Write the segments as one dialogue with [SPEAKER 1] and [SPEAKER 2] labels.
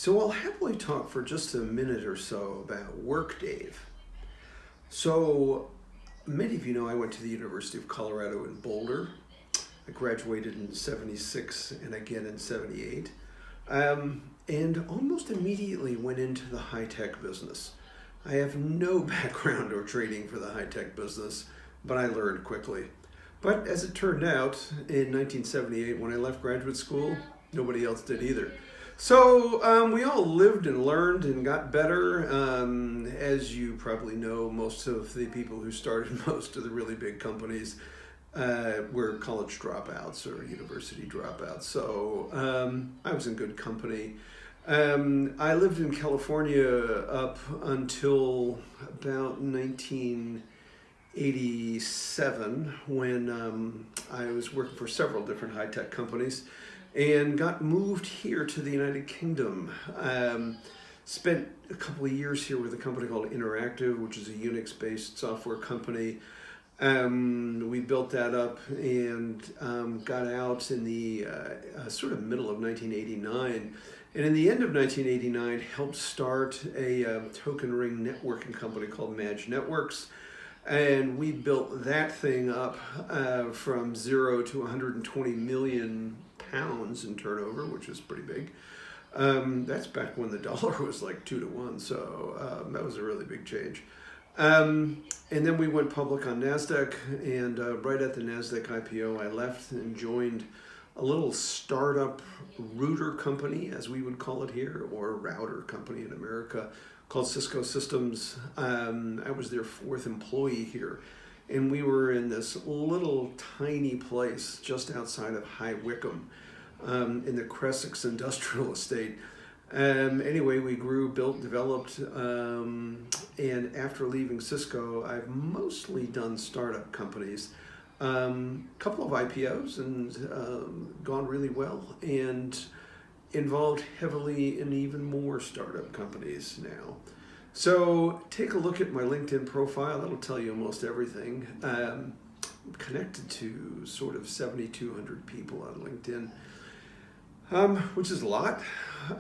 [SPEAKER 1] So I'll happily talk for just a minute or so about work, Dave. So many of you know I went to the University of Colorado in Boulder. I graduated in 76 and again in 78. And almost immediately went into the high-tech business. I have no background or training for the high-tech business, but I learned quickly. But as it turned out, in 1978, when I left graduate school, nobody else did either. So we all lived and learned and got better. As you probably know, most of the people who started most of the really big companies were college dropouts or university dropouts. So I was in good company. I lived in California up until about 1987 when I was working for several different high-tech companies and got moved here to the United Kingdom. Spent a couple of years here with a company called Interactive, which is a Unix-based software company. We built that up and got out in the sort of middle of 1989. And in the end of 1989, helped start a token ring networking company called Madge Networks. And we built that thing up from 0 to 120 million pounds in turnover, which is pretty big. That's back when the dollar was like 2 to 1, so that was a really big change. And then we went public on NASDAQ, and right at the NASDAQ IPO, I left and joined a little startup router company, as we would call it here, or router company in America, called Cisco Systems. I was their fourth employee here, and we were in this little tiny place just outside of High Wycombe in the Cressex Industrial Estate. Anyway, we grew, built, developed, and after leaving Cisco, I've mostly done startup companies. Couple of IPOs and gone really well, and involved heavily in even more startup companies now. So take a look at my LinkedIn profile. That'll tell you almost everything. I'm connected to sort of 7,200 people on LinkedIn, which is a lot.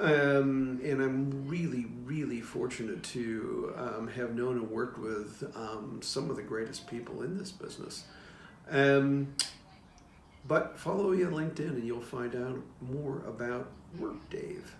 [SPEAKER 1] And I'm really, really fortunate to have known and worked with some of the greatest people in this business. But follow me on LinkedIn and you'll find out more about work, Dave.